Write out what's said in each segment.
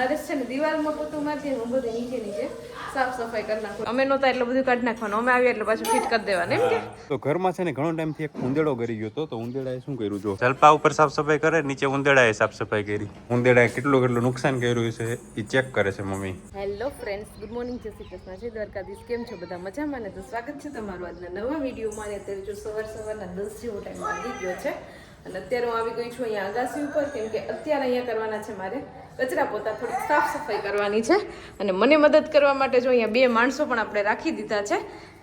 નરેશ છે ને દિવાલમાં પોતું મારતી હું બધું નીચે સાફ સફાઈ કરી નાખું. અમે નહોતા એટલે બધું કાઢી નાખવાનું, અમે આવ્યા એટલે પાછું ફિટ કરી દેવાનું એમ કે. તો ઘરમાં છે ને ઘણો ટાઈમ થી એક ઉંદેડો કરી ગયો તો ઉંદેડાએ શું કર્યું જો જલપા ઉપર સાફ સફાઈ કરે, નીચે ઉંદેડાએ સાફ સફાઈ કરી. ઉંદેડાએ કેટલું નુકસાન કર્યું છે એ ચેક કરે છે mummy. Hello friends, good morning, જય શ્રી કૃષ્ણ, જય દ્વારકાધીશ. કેમ છો બધા? મજામાં ને? તો સ્વાગત છે તમારું આજના નવા વિડીયોમાં. અને અત્યારે જો સવારના 10 જેવો ટાઈમ આવી ગયો છે અને અત્યારે હું આવી ગઈ છું અહીંયા આગાસી ઉપર, કેમ કે અત્યારે અહીંયા કરવાના છે મારે કચરા પોતા, થોડીક સાફ સફાઈ કરવાની છે. અને મને મદદ કરવા માટે જો અહીંયા બે માણસો પણ આપણે રાખી દીધા છે.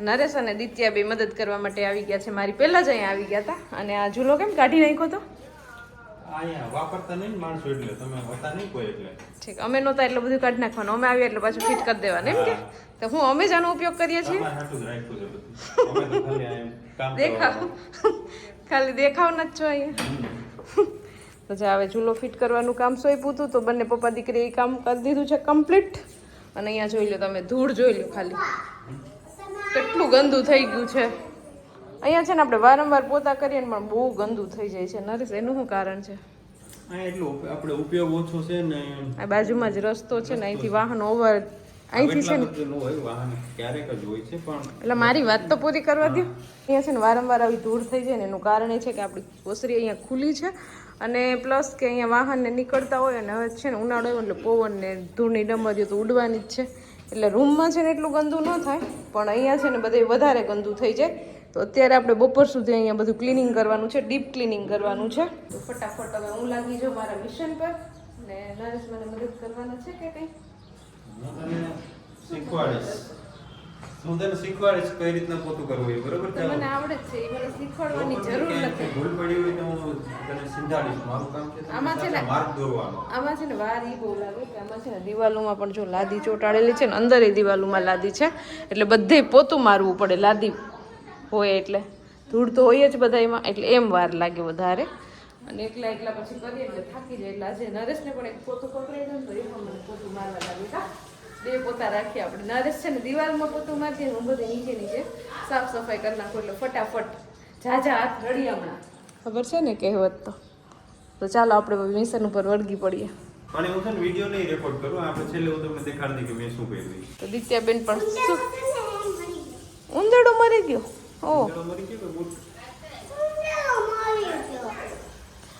નરેશ અને દિત્યા બે મદદ કરવા માટે આવી ગયા છે. મારી પહેલા જ અહીંયા આવી ગયા હતા. અને આ ઝૂલો કેમ કાઢી નાખ્યો તો? અહીંયા વાપરતા નહીં માણસો એટલે તમે હોતા નહીં કોઈ એટલે. ઠીક, અમે નહોતા એટલે બધું કાઢી નાખવાનું, અમે આવ્યા એટલે પાછું ફિટ કરી દેવાનું એમ કે. તો હું અમે જ આનો ઉપયોગ કરીએ છીએ. દેખાવ ખાલી દેખાવના જ છો અહીંયા. તો જે હવે ચૂલો ફિટ કરવાનું કામ સોંપ્યું હતું તો બંને પપ્પા દીકરી એ કામ કરી દીધું છે કમ્પ્લીટ. અને અહીંયા જોઈ લો તમે, ધૂળ જોઈ લો ખાલી કેટલું ગંદુ થઈ ગયું છે. અહીંયા છે ને આપણે વારંવાર પોતા કરીએ ને પણ બહુ ગંદુ થઈ જાય છે. નરેશ, એનું શું કારણ છે? આપણે ઉપયોગ ઓછો છે ને. આ બાજુમાં જ રસ્તો છે ને, અહીંથી વાહન ઓવર અહીંથી છે ને ક્યારેક જ હોય છે પણ એટલે મારી વાત તો પૂરી કરવા દો. અહીંયા છે ને વારંવાર આવી ધૂળ થઈ જાય ને એનું કારણ એ છે કે આપણી ઓસરી અહીંયા ખુલ્લી છે અને પ્લસ કે અહીંયા વાહનને નીકળતા હોય અને હવે છે ને ઉનાળો હોય એટલે પવન ને ધૂળની ડમરીઓ તો ઉડવાની જ છે. એટલે રૂમમાં છે ને એટલું ગંદુ ન થાય પણ અહીંયા છે ને બધે વધારે ગંદુ થઈ જાય. તો અત્યારે આપણે બપોર સુધી અહીંયા બધું ક્લિનિંગ કરવાનું છે, ડીપ ક્લિનિંગ કરવાનું છે. તો ફટાફટ હવે હું લાગી જાઉં મારા મિશન પર. ને નરેશ મને મદદ કરવાના છે કે કંઈ? શીખવાડીશ કઈ રીતના પોતું કરવું એ બરોબર છે. મને આવડે જ છે, એ મને શીખવાડવાની જરૂર નથી. ભૂલ પડી હોય તો હું તને સમજાવીશ. મારું કામ છે આમાં છે ને માર્ગ દોરવાનો. આમાં છે ને વાર ઈ બહુ લાગે કે આમાં છે ને દિવાલોમાં પણ જો લાદી ચોટાડેલી છે ને, અંદર એ દિવાલોમાં લાદી છે એટલે બધે પોતું મારવું પડે. લાદી હોય એટલે ધૂળ તો હોય જ બધા એમાં, એટલે એમ વાર લાગે વધારે. અને એકલા પછી કરીએ એટલે થાકી જાય. એટલે આજે નરેશને પણ એક પોતું પકડાઈ દઉં તો એમાં મને પોતું મારવા લાગે. કા બે પોતા રાખીએ આપણે. નરેશ છે ને દિવાલમાં પોતું મારતી હું બધે નીચે સાફ સફાઈ કરી નાખું એટલે ફટાફટ ઝાઝા હાથ રડી હમણાં. ખબર છે ને કહેવત તો ચાલો આપણે મિશન ઉપર વળગી પડીએ. પણ હું છે ને વિડિયો નહીં રેકોર્ડ કરું, આપણે છેલ્લે હું તમને દેખાડી દઉં કે મેં શું કર્યું. તો દિત્યાબેન પણ ઉંદરડો મરી ગયો.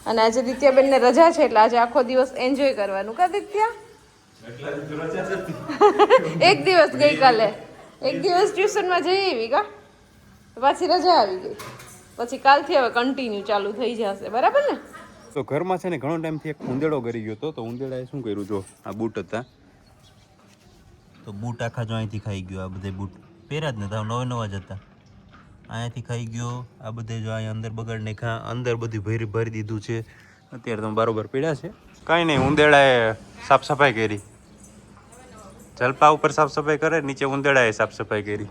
અને આજે દિત્યાબેન ને રજા છે એટલે આજે આખો દિવસ એન્જોય કરવાનું. કા દિત્યા? એક દિવસ ગઈકાલે એક દિવસ ટ્યુશનમાં જઈ આવી. કા પાછી રજા આવી ગઈ, પછી કાલથી હવે કન્ટિન્યુ ચાલુ થઈ જશે. બરાબર ને? તો ઘરમાં છે ને ઘણો ટાઈમ થી એક ઉંદેડો કરી ગયો તો ઉંદેડાએ શું કર્યું જો આ બૂટ હતા તો બૂટ આખા જો અહીંથી ખાઈ ગયો. આ બધા બૂટ પહેર્યા જ નતા, નવા જ હતા. અહીંયાથી ખાઈ ગયો. આ બધે જો અહીંયા અંદર બગાડ નાખ્યા, અંદર બધું ભરી દીધું છે. અત્યારે તો બરોબર પીડ્યા છે. કાંઈ નહીં, ઉંદેડાએ સાફ સફાઈ કરી. જલપા ઉપર સાફ સફાઈ કરે, નીચે ઉંદેડાએ સાફ સફાઈ કરી.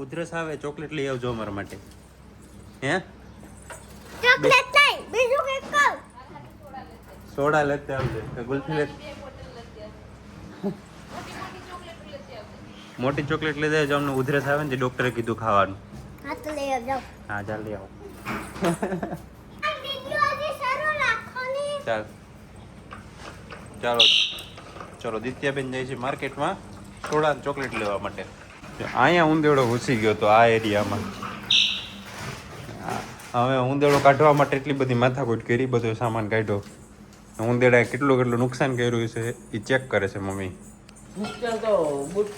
ઉધરસ આવે, ચોકલેટ લઈ આવજો અમારા માટે. હે ચોકલેટ નહીં, બીજું કંઈક કર. સોડા લેતે આવજે કે ગુલ્ફી લે. મોટી ચોકલેટ લઈ જાય. અમને ઉધરસ આવે ને, ડોક્ટરે કીધું ખાવાનું. હા તો લઈ આવજો. હા ચાલ લઈ આવો. ચાલ ચાલો ચલો દિત્યાબેન જાય છે માર્કેટમાં સોડા ચોકલેટ લેવા માટે. અહીંયા ઉંદેડો ઘૂસી ગયો તો આ એરિયામાં. હવે ઉંદેડો કાઢવા માટે એટલી બધી માથાકૂટ કરી, બધો સામાન કાઢ્યો. ઉંદેડાએ કેટલું નુકસાન કર્યું છે એ ચેક કરે છે મમ્મી. બૂટ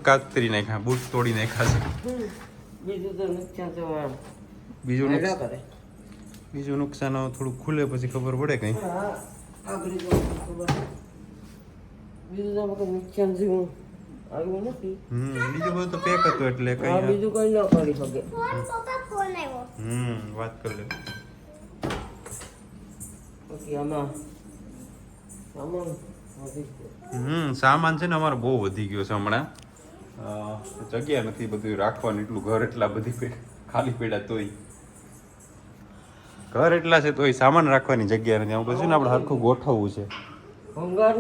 કાતરી નાખ્યા, બૂટ તોડી નાખ્યા છે. બીજું નુકસાન થોડું ખુલે પછી ખબર પડે કઈ. બીજું બધું તો પેક હતું એટલે કઈ બીજું કઈ ન કરી શકે. વાત કરી લે. સામાન છે ને અમારે બહુ વધી ગયો છે હમણાં. જગ્યા નથી બધું રાખવાનું, એટલું ઘર એટલા બધી ખાલી પડ્યા તોય. ઘર એટલા છે તોય સામાન રાખવાની જગ્યા નથી. આવું બધું ને આપણે હરખું ગોઠવવું છે. ભંગાર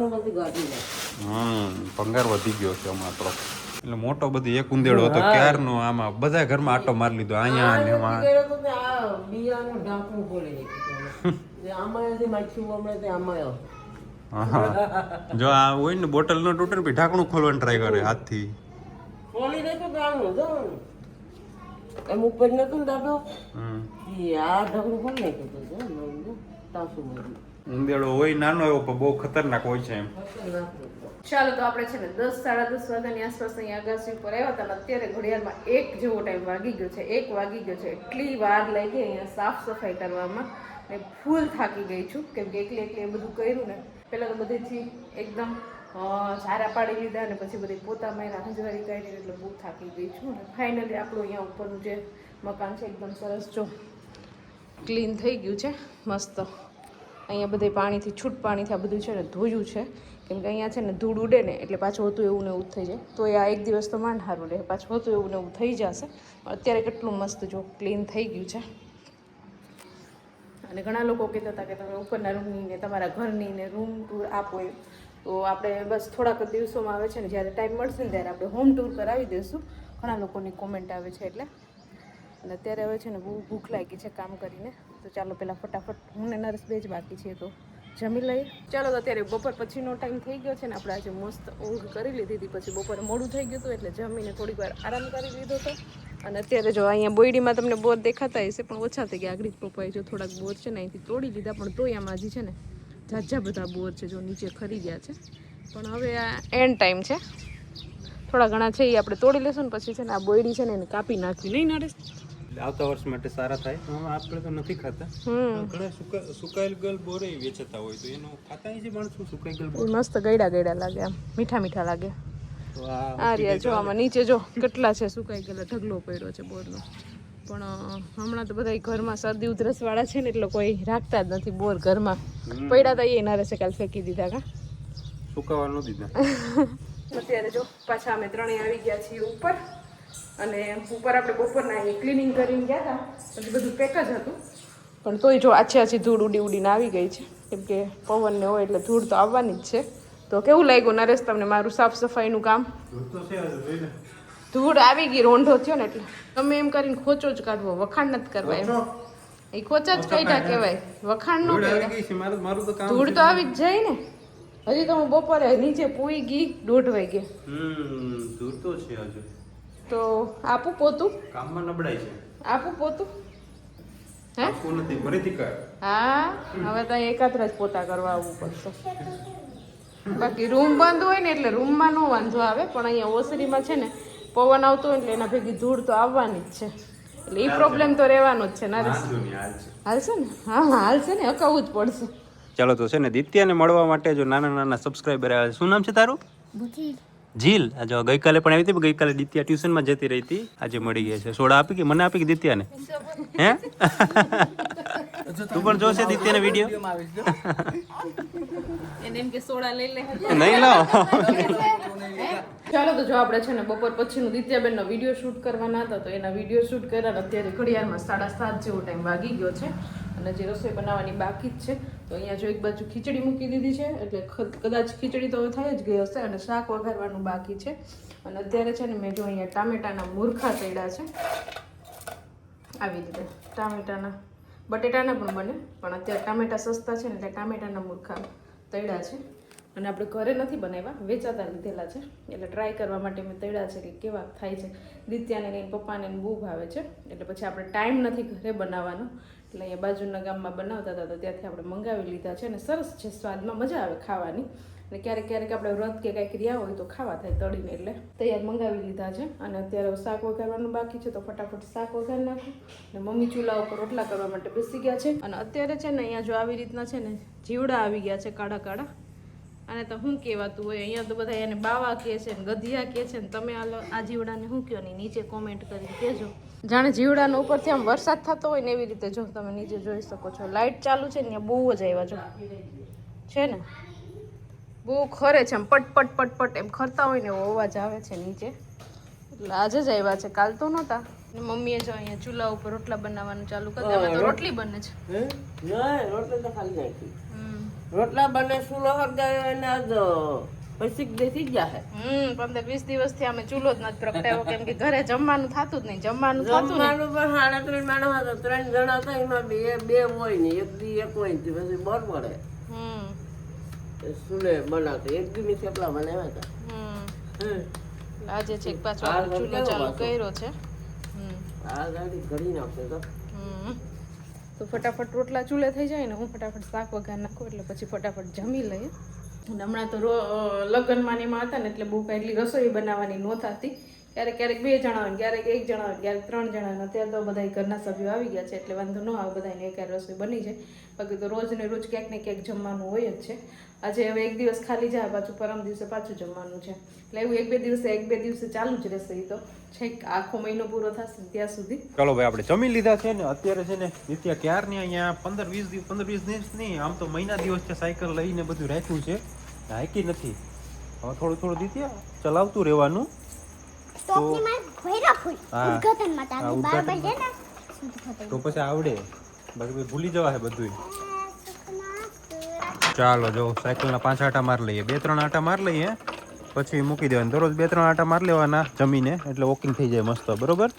વધી ગયો છે હમણાં થોડો. એટલે મોટો બધી એક ઉંદેડો હતો ક્યારનો આમાં બધા ઘરમાં આટો મારી લીધો અહીંયા ને એમાં બિયાનું ઢાંકણું બોલે આમાં માછું હમણાં તે આમાં જો આ હોય ને બોટલ નો તૂટે ને પછી ઢાંકણું ખોલવાનું ટ્રાય કરે હાથથી ખોલી દે તો ગાણું જો એમ ઉપર નતું ને દાદો આ ઢાંકણું ખોલી નાખ્યું તો તાસુ મારી ઉંદેડો હોય નાનો એવો પણ બહુ ખતરનાક હોય છે એમ ચાલો તો આપણે છે ને 10 સાડા 10 વાગ્યાની આસપાસ અહીંયા અગાસી ઉપર આવ્યા હતા અને અત્યારે ઘડિયાળમાં 1 જેવો ટાઈમ વાગી ગયો છે 1 વાગી ગયો છે એટલી વાર લાગી અહીંયા સાફ સફાઈ કરવામાં ને ફૂલ થાકી ગઈ છું કેમ કે એકલી એ બધું કર્યું ને પહેલાં તો બધેથી એકદમ ઝારા પાડી લીધા અને પછી બધી પોતા માર્યા હંજવારી કાઢી એટલે બહુ થાકી ગઈ છું અને ફાઇનલી આપણું અહીંયા ઉપરનું જે મકાન છે એકદમ સરસ જો ક્લીન થઈ ગયું છે મસ્ત અહીંયા બધે પાણીથી છૂટ પાણીથી આ બધું છે ને ધોયું છે કેમ કે અહીંયા છે ને ધૂળ ઉડે ને એટલે પાછું હોતું એવું ને એવું થઈ જાય તો એ આ એક દિવસ તો માંડ સારું રહે પાછું હોતું એવું ને એવું થઈ જશે અત્યારે કેટલું મસ્ત જો ક્લીન થઈ ગયું છે અને ઘણા લોકો કહેતા હતા કે તમે ઉપરના રૂમની ને તમારા ઘરની ને રૂમ ટૂર આપો એમ તો આપણે બસ થોડાક દિવસોમાં આવે છે ને જ્યારે ટાઈમ મળશે ને ત્યારે આપણે હોમ ટૂર કરાવી દઈશું ઘણા લોકોની કોમેન્ટ આવે છે એટલે અને અત્યારે હવે છે ને બહુ ભૂખ લાગી છે કામ કરીને તો ચાલો પહેલાં ફટાફટ હું ને નરેશ બે જ બાકી છીએ તો જમી લઈએ ચાલો તો અત્યારે બપોર પછીનો ટાઈમ થઈ ગયો છે ને આપણે આજે મસ્ત ઊંઘ કરી લીધી હતી પછી બપોરે મોડું થઈ ગયું હતું એટલે જમીને થોડીક વાર આરામ કરી લીધો હતો અને અત્યારે જો અહીંયા બોયડીમાં તમને બોર દેખાતા હશે પણ ઓછા થઈ ગયા આગળ પપ્પાએ જો થોડાક બોર છે ને અહીંથી તોડી લીધા પણ તોય આમાં હજી છે ને ઝાઝા બધા બોર છે જો નીચે ખરી ગયા છે પણ હવે આ એન્ડ ટાઈમ છે થોડા ઘણા છે એ આપણે તોડી લેશું ને પછી છે ને આ બોયડી છે ને એને કાપી નાખી નહીં નરેશ આવતા વર્ષ માટે સારા થાય આપણે તો નથી ખાતા ઘણા સુકાયેલ ગલ બોરે વેચતા હોય તો એનું ખાતા છે માણસો સુકાઈ ગલ બોર મસ્ત ગયડા ગયડા લાગે આમ મીઠા મીઠા લાગે આ રહ્યા જો આમાં નીચે જો કેટલા છે સુકાઈ ગયેલા ઢગલો પડ્યો છે બોરનો પણ હમણાં તો બધા ઘરમાં શરદી ઉધરસ વાળા છે ને એટલે કોઈ રાખતા જ નથી બોર ઘરમાં પડ્યા હતા એ નરેશે કાલ ફેંકી દીધા કા સુકાવા ન દીધા અત્યારે જો પાછા અમે ત્રણેય આવી ગયા છીએ ઉપર અને ઉપર આપણે બપોરના એ ક્લિનિંગ કરીને ગયા હતા પછી બધું પેક જ હતું પણ તોય જો આછી આછી ધૂળ ઉડી ઉડીને આવી ગઈ છે કેમ કે પવનને હોય એટલે ધૂળ તો આવવાની જ છે તો કેવું લાગ્યું નરેશ તમને મારું સાફ સફાઈનું કામ ધૂળ આવી ગઈ રોંઢો થયો ને એટલે તમે એમ કરીને ખોચો જ કાઢવો વખાણ નથી કરવા એમ એ ખોચા જ કાઢ્યા કહેવાય વખાણ ન કહેવાય ધૂળ તો આવી જ જાય ને હજી તો હું બપોરે નીચે પૂઈ ગઈ 1:30 વાગે ધૂળ તો છે હજુ તો આપું પોતું કામમાં નબળાઈ છે આપું પોતું હે નથી ફરીથી કર હા હવે તો એકાત્ર જ પોતા કરવા આવવું પડશે બાકી રૂમ બંધ હોય ને એટલે રૂમમાં નો વાંધો આવે પણ અહીંયા ઓસરીમાં છે ને પવન આવતો હોય એટલે એના ભેગી ધૂળ તો આવવાની જ છે એટલે એ પ્રોબ્લેમ તો રહેવાનો જ છે ના હાલશે ને હા હાલશે ને હકાવવું જ પડશે ચાલો તો છે ને દિત્યાને મળવા માટે જો નાના નાના સબસ્ક્રાઇબર આવ્યા છે શું નામ છે તારું જીલ આ જો ગઈકાલે પણ આવી હતી ગઈકાલે દિત્યા ટ્યુશનમાં જતી રહી હતી આજે મળી ગયા છે સોડા આપી કે મને આપી કે દિત્યાને હે તું પણ જોશે દિત્યાનો વિડીયો એને એમ કે સોડા લઈ લે નહીં લાવ ચાલો તો જો આપણે છે ને બપોર પછીનું દિત્યાબેનનો વિડીયો શૂટ કરવાના હતા તો એના વિડીયો શૂટ કર્યા અત્યારે ઘડિયાળમાં 7:30 જેવો ટાઈમ વાગી ગયો છે અને જે રસોઈ બનાવવાની બાકી જ છે તો અહીંયા જો એક બાજુ ખીચડી મૂકી દીધી છે એટલે કદાચ ખીચડી તો થઈ જ ગઈ હશે અને શાક વઘારવાનું બાકી છે અને અત્યારે છે ને મેં જો અહીંયા ટામેટાના મૂરખા તળ્યા છે આવી રીતે ટામેટાના બટેટાના પણ બને પણ અત્યારે ટામેટા સસ્તા છે ને એટલે ટામેટાના મૂરખા તળ્યા છે અને આપણે ઘરે નથી બનાવ્યા વેચાતા લીધેલા છે એટલે ટ્રાય કરવા માટે મેં તળ્યા છે કે કેવા થાય છે દિત્યાને ને પપ્પાને બહુ ભાવે છે એટલે પછી આપણે ટાઈમ નથી ઘરે બનાવવાનો એટલે અહીંયા બાજુના ગામમાં બનાવતા હતા તો ત્યાંથી આપણે મંગાવી લીધા છે અને સરસ છે સ્વાદમાં મજા આવે ખાવાની અને ક્યારેક ક્યારેક આપણે વ્રત કે કાંઈક રહ્યા હોય તો ખાવા થાય તળીને એટલે તૈયાર મંગાવી લીધા છે અને અત્યારે શાક વઘારવાનું બાકી છે તો ફટાફટ શાક વઘારી નાખું અને મમ્મી ચૂલા ઉપર રોટલા કરવા માટે બેસી ગયા છે અને અત્યારે છે ને અહીંયા જો આવી રીતના છે ને જીવડા આવી ગયા છે કાળા કાળા અને તો શું કહેવાતું હોય અહીંયા તો બધા એને બાવા કહે છે ને ગધિયા કહે છે ને તમે આ જીવડાને શું કહો નહીં નીચે કોમેન્ટ કરીને કહેજો જાણે જીવડાનો ઉપરથી આમ વરસાદ થતો હોય ને એવી રીતે જો તમે નીચે જોઈ શકો છો લાઇટ ચાલુ છે ને બહુ જ આવ્યા જો છે ને બહુ ખરે છે આમ પટ પટ પટ પટ એમ ખરતા હોય ને એવો અવાજ આવે છે નીચે એટલે આજે જ આવ્યા છે કાલ તો નહોતા ને મમ્મીએ જો અહીંયા ચૂલા ઉપર રોટલા બનાવવાનું ચાલુ કરી દીધું તો રોટલી બને છે રોટલા તો ખાલી નાખી રોટલા બને સુલો હરગાયો એને આજ પછી દેખી ગયા હે 15-20 દિવસથી અમે ચૂલો જ નથી પ્રગટાવ્યો કેમ કે ઘરે જમવાનું થતું જ નહીં જમવાનું થતું નહીં જમવાનું પણ 3.5 માણસ હતા 3 જણા હતા એમાં બે હોય ને એક દી એક હોય ને પછી બર પડે સુલે બનાવતો એક દી મેં થેપલા બનાવ્યા હતા આજે છેક પાછો આપણે ચૂલો ચાલુ કર્યો છે આ ગાડી ઘડી નાખશે તો ફટાફટ રોટલા ચૂલે થઈ જાય ને હું ફટાફટ શાક વઘાર નાખું એટલે પછી ફટાફટ જમી લઈએ અને હમણાં તો લગ્નમાં ને એમાં હતા ને એટલે બહુ કાંઈ એટલી રસોઈ બનાવવાની ન થતી ક્યારેક ક્યારેક 2 જણા હોય ક્યારેક 1 જણા હોય ક્યારેક 3 જણા હોય અત્યારે તો બધા ઘરના સભ્યો આવી ગયા છે એટલે વાંધો ન આવે બધાને એક રસોઈ બની જાય બાકી તો રોજ ને રોજ ક્યાંક ને ક્યાંક જમવાનું હોય જ છે આજે હવે એક દિવસ ખાલી જાય પાછું પરમ દિવસે પાછું જમવાનું છે એટલે એવું 1-2 દિવસે ચાલુ જ રહેશે એ તો છેક આખો મહિનો પૂરો થશે ત્યાં સુધી ચાલો ભાઈ આપણે જમી લીધા છે ને અત્યારે છે ને નિત્યા ક્યારની અહીંયા 15-20 દિવસ નહીં આમ તો મહિના દિવસ છે સાયકલ લઈને બધું રાખ્યું છે હાકી નથી હવે થોડું દિત્યા ચલાવતું રહેવાનું તો પછી આવડે બાકી ભૂલી જવા છે બધું ચાલો જો સાયકલના 5 આટા માર લઈએ 2-3 આટા માર લઈએ પછી મૂકી દેવાનું દરરોજ 2-3 આટા માર લેવાના જમીને એટલે વોકિંગ થઈ જાય મસ્ત બરોબર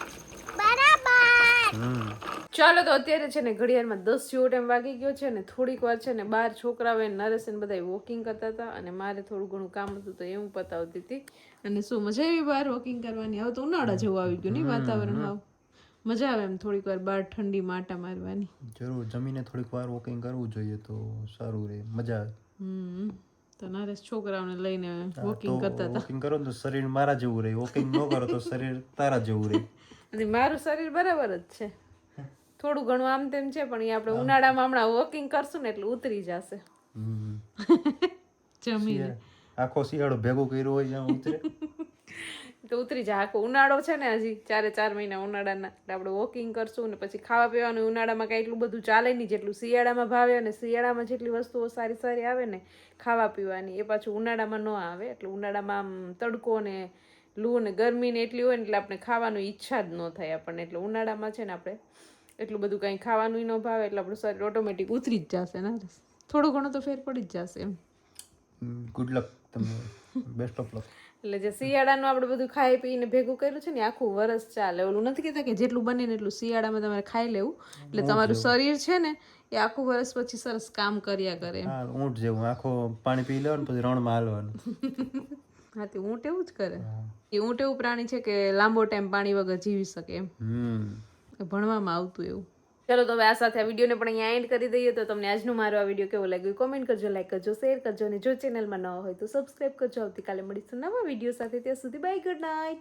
ચાલો તો અત્યારે છે ને ઘડિયાળમાં 10 જેવો ટાઈમ વાગી ગયો છે ને થોડીક વાર છે ને બહાર છોકરાઓ નરેશ ને બધા વોકિંગ કરતા હતા અને મારે થોડું ઘણું કામ હતું તો એ હું પતાવતી હતી અને શું મજા આવી બહાર વોકિંગ કરવાની હવે તો ઉનાળા જેવું આવી ગયું નહીં વાતાવરણ હાવ મજા આવે એમ થોડીક વાર બહાર ઠંડી માટા મારવાની જરૂર જમીને થોડીક વાર વોકિંગ કરવું જોઈએ તો સારું રહે મજા આવે તો નરેશ છોકરાઓને લઈને વોકિંગ કરતા હતા વોકિંગ કરો તો શરીર મારા જેવું રહે વોકિંગ ન કરો તો શરીર તારા જેવું રહે અને મારું શરીર બરાબર જ છે થોડું ઘણું આમ તેમ છે પણ એ આપણે ઉનાળામાં હમણાં વોકિંગ કરશું ને એટલે ઉતરી જશે જમીને આખો શિયાળો ભેગું કર્યું હોય જ્યાં ઉતરે તો ઉતરી જાય આખો ઉનાળો છે ને હજી 4 મહિના ઉનાળાના એટલે આપણે વોકિંગ કરશું ને પછી ખાવા પીવાનું ઉનાળામાં કાંઈ એટલું બધું ચાલે નહીં જેટલું શિયાળામાં ભાવે અને શિયાળામાં જેટલી વસ્તુઓ સારી સારી આવે ને ખાવા પીવાની એ પાછું ઉનાળામાં ન આવે એટલે ઉનાળામાં આમ તડકો ને લૂ ને ગરમી ને એટલી હોય ને એટલે આપણે ખાવાનું ઈચ્છા જ ન થાય આપણને એટલે ઉનાળામાં છે ને આપણે એટલું બધું કંઈ ખાવાનું ન ભાવે એટલે આપણું શરીર ઓટોમેટિક ઉતરી જ જશે ને થોડો ઘણો તો ફેર પડી જ જશે એમ ગુડ લક તમને બેસ્ટ ઓફ લક એટલે જે શિયાળાનું આપણે બધું ખાઈ પીને ભેગું કર્યું છે ને આખું વરસ ચાલે ઓલું નથી કહેતા કે જેટલું બને ને એટલું શિયાળામાં તમારે ખાઈ લેવું એટલે તમારું શરીર છે ને એ આખું વરસ પછી સરસ કામ કર્યા કરે ઊંટ જેવું આખો પાણી પી લેવાનું પછી રણમાં હાલવાનું હા તે ઊંટ એવું જ કરે એ ઊંટ એવું પ્રાણી છે કે લાંબો ટાઈમ પાણી વગર જીવી શકે એમ ભણવામાં આવતું એવું ચલો તો હવે આ સાથે આ વિડીયોને પણ અહીંયા એન્ડ કરી દઈએ તો તમને આજનો મારો આ વિડીયો કેવો લાગ્યો કોમેન્ટ કરજો લાઈક કરજો શેર કરજો અને જો ચેનલમાં નવા હોય તો સબસ્ક્રાઈબ કરજો આવતીકાલે મળીશું નવા વિડીયો સાથે ત્યાં સુધી બાય ગુડ નાઇટ